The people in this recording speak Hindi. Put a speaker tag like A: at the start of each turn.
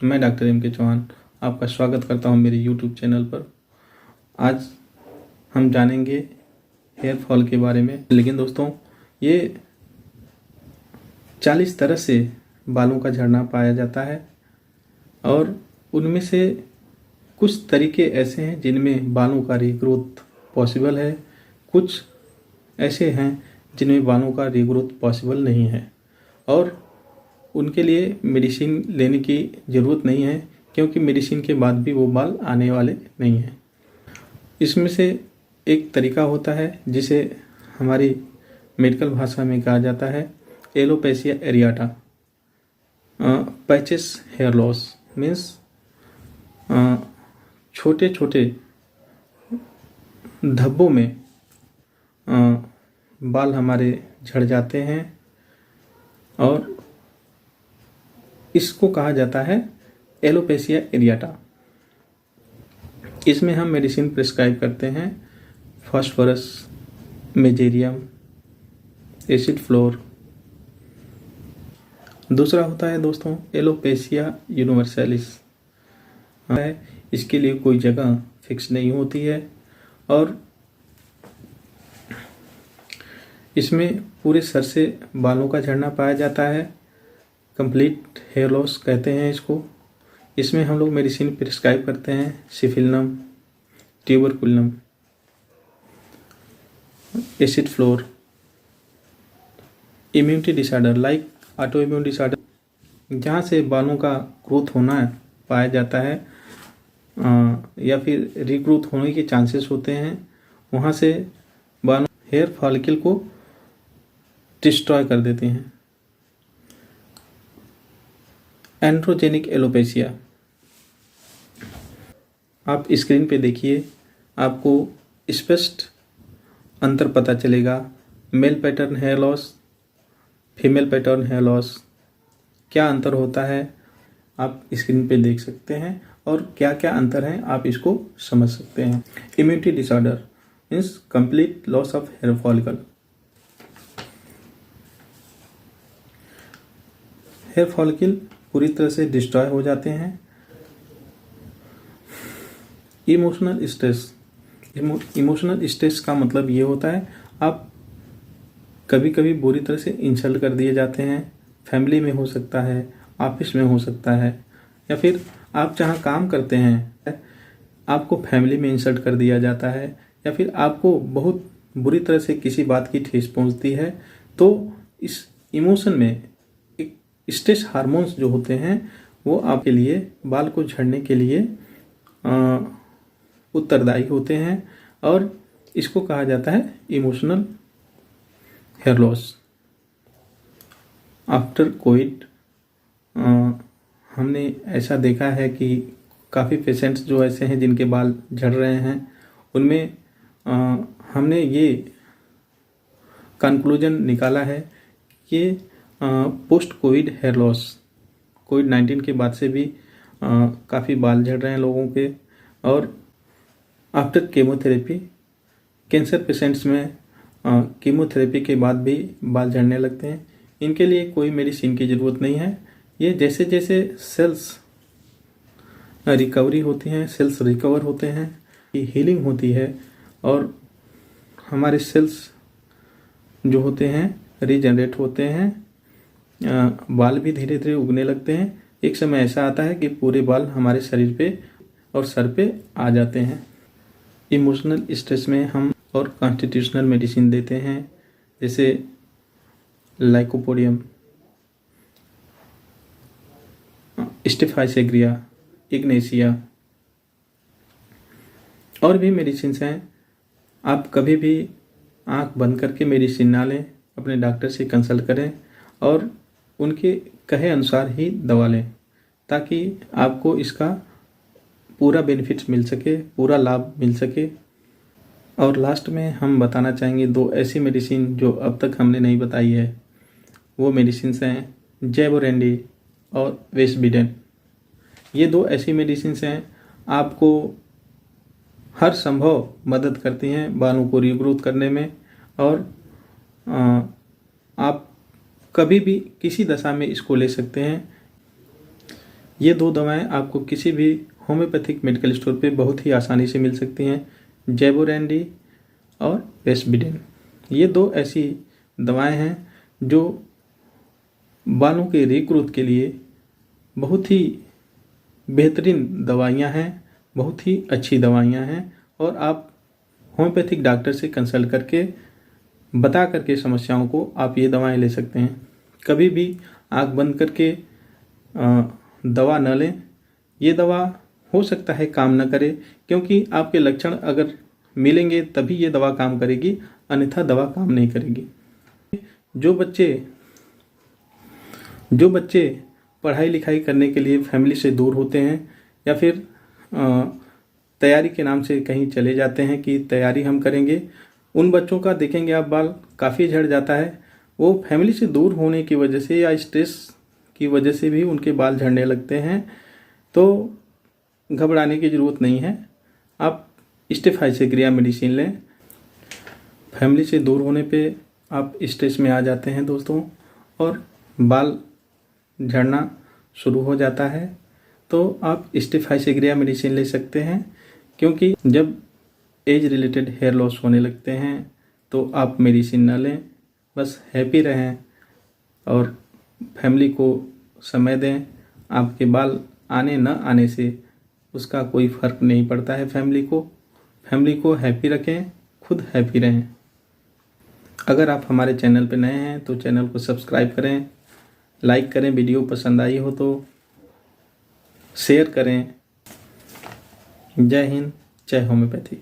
A: मैं डॉक्टर एम के चौहान आपका स्वागत करता हूं मेरे यूट्यूब चैनल पर। आज हम जानेंगे हेयर फॉल के बारे में। लेकिन दोस्तों, ये 40 तरह से बालों का झड़ना पाया जाता है और उनमें से कुछ तरीके ऐसे हैं जिनमें बालों का रीग्रोथ पॉसिबल है, कुछ ऐसे हैं जिनमें बालों का रीग्रोथ पॉसिबल नहीं है और उनके लिए मेडिसिन लेने की ज़रूरत नहीं है, क्योंकि मेडिसिन के बाद भी वो बाल आने वाले नहीं हैं। इसमें से एक तरीका होता है जिसे हमारी मेडिकल भाषा में कहा जाता है alopecia areata. Patches hair loss means छोटे छोटे धब्बों में बाल हमारे झड़ जाते हैं और इसको कहा जाता है एलोपेशिया एरियाटा। इसमें हम मेडिसिन प्रिस्क्राइब करते हैं फास्फोरस, मेजेरियम, एसिड फ्लोर। दूसरा होता है दोस्तों एलोपेशिया यूनिवर्सैलिस। इसके लिए कोई जगह फिक्स नहीं होती है और इसमें पूरे सर से बालों का झड़ना पाया जाता है। कंप्लीट हेयर लॉस कहते हैं इसको। इसमें हम लोग मेडिसिन प्रिस्क्राइब करते हैं सिफिलिनम, tuberculinum, acid floor. Immunity disorder like auto immune disorder, जहाँ से बालों का ग्रोथ होना पाया जाता है या फिर रीग्रोथ होने के चांसेस होते हैं, वहाँ से बालों हेयर फॉलिकल को डिस्ट्रॉय कर देते हैं। एंड्रोजेनिक एलोपेशिया, आप स्क्रीन पे देखिए, आपको स्पष्ट अंतर पता चलेगा। Male pattern hair loss, female pattern hair loss, क्या अंतर होता है आप स्क्रीन पे देख सकते हैं और क्या क्या अंतर हैं आप इसको समझ सकते हैं। Immunity disorder means complete loss of hair follicle. Hair follicle पूरी तरह से डिस्ट्रॉय हो जाते हैं। इमोशनल स्ट्रेस, इमोशनल स्ट्रेस का मतलब ये होता है आप कभी कभी बुरी तरह से इंसल्ट कर दिए जाते हैं। फैमिली में हो सकता है, ऑफिस में हो सकता है, या फिर आप जहाँ काम करते हैं आपको फैमिली में इंसल्ट कर दिया जाता है, या फिर आपको बहुत बुरी तरह से किसी बात की ठेस पहुँचती है। तो इस इमोशन में स्ट्रेस हार्मोन्स जो होते हैं वो आपके लिए बाल को झड़ने के लिए उत्तरदायी होते हैं और इसको कहा जाता है emotional hair loss. After COVID हमने ऐसा देखा है कि काफ़ी पेशेंट्स जो ऐसे हैं जिनके बाल झड़ रहे हैं, उनमें हमने ये कंक्लूजन निकाला है कि पोस्ट कोविड हेयर लॉस, कोविड-19 के बाद से भी काफ़ी बाल झड़ रहे हैं लोगों के। और आफ्टर केमोथेरेपी, कैंसर पेशेंट्स में कीमोथेरेपी के बाद भी बाल झड़ने लगते हैं। इनके लिए कोई मेडिसिन की ज़रूरत नहीं है। ये जैसे जैसे सेल्स रिकवरी होती हैं, सेल्स रिकवर होते हैं, ये हीलिंग होती है और हमारे सेल्स जो होते हैं रीजनरेट होते हैं, बाल भी धीरे धीरे उगने लगते हैं। एक समय ऐसा आता है कि पूरे बाल हमारे शरीर पे और सर पे आ जाते हैं। इमोशनल स्ट्रेस में हम और कॉन्स्टिट्यूशनल मेडिसिन देते हैं, जैसे लाइकोपोडियम, स्टेफाइसेग्रिया, इग्नेशिया और भी मेडिसिन हैं। आप कभी भी आंख बंद करके मेडिसिन ना लें, अपने डॉक्टर से कंसल्ट करें और उनके कहे अनुसार ही दवा लें, ताकि आपको इसका पूरा बेनिफिट्स मिल सके, पूरा लाभ मिल सके। और लास्ट में हम बताना चाहेंगे 2 ऐसी मेडिसिन जो अब तक हमने नहीं बताई है। वो मेडिसिन हैं जैवोरेंडी और वेस्बिडेन। ये 2 ऐसी मेडिसिन हैं आपको हर संभव मदद करती हैं बालों को रीग्रोथ करने में और आप कभी भी किसी दशा में इसको ले सकते हैं। ये 2 दवाएं आपको किसी भी होम्योपैथिक मेडिकल स्टोर पे बहुत ही आसानी से मिल सकती हैं, ज़ेबोरेंडी और पेस्बिडेन। ये 2 ऐसी दवाएं हैं जो बालों के रीग्रोथ के लिए बहुत ही बेहतरीन दवाइयाँ हैं, बहुत ही अच्छी दवाइयाँ हैं और आप होम्योपैथिक डॉक्टर से कंसल्ट करके बता करके समस्याओं को आप ये दवाएं ले सकते हैं। कभी भी आँख बंद करके दवा न लें। ये दवा हो सकता है काम न करे, क्योंकि आपके लक्षण अगर मिलेंगे तभी ये दवा काम करेगी, अन्यथा दवा काम नहीं करेगी। जो बच्चे पढ़ाई लिखाई करने के लिए फैमिली से दूर होते हैं या फिर तैयारी के नाम से कहीं चले जाते हैं कि तैयारी हम करेंगे, उन बच्चों का देखेंगे आप बाल काफ़ी झड़ जाता है। वो फैमिली से दूर होने की वजह से या स्ट्रेस की वजह से भी उनके बाल झड़ने लगते हैं। तो घबराने की ज़रूरत नहीं है, आप स्टेफाइसेग्रिया मेडिसिन लें। फैमिली से दूर होने पे आप स्ट्रेस में आ जाते हैं दोस्तों, और बाल झड़ना शुरू हो जाता है, तो आप स्टेफाइसेग्रिया मेडिसिन ले सकते हैं। क्योंकि जब एज रिलेटेड हेयर लॉस होने लगते हैं तो आप मेडिसिन ना लें, बस हैप्पी रहें और फैमिली को समय दें। आपके बाल आने न आने से उसका कोई फ़र्क नहीं पड़ता है। फैमिली को हैप्पी रखें, खुद हैप्पी रहें। अगर आप हमारे चैनल पर नए हैं तो चैनल को सब्सक्राइब करें, लाइक करें, वीडियो पसंद आई हो तो शेयर करें। जय हिंद, जय होम्योपैथी।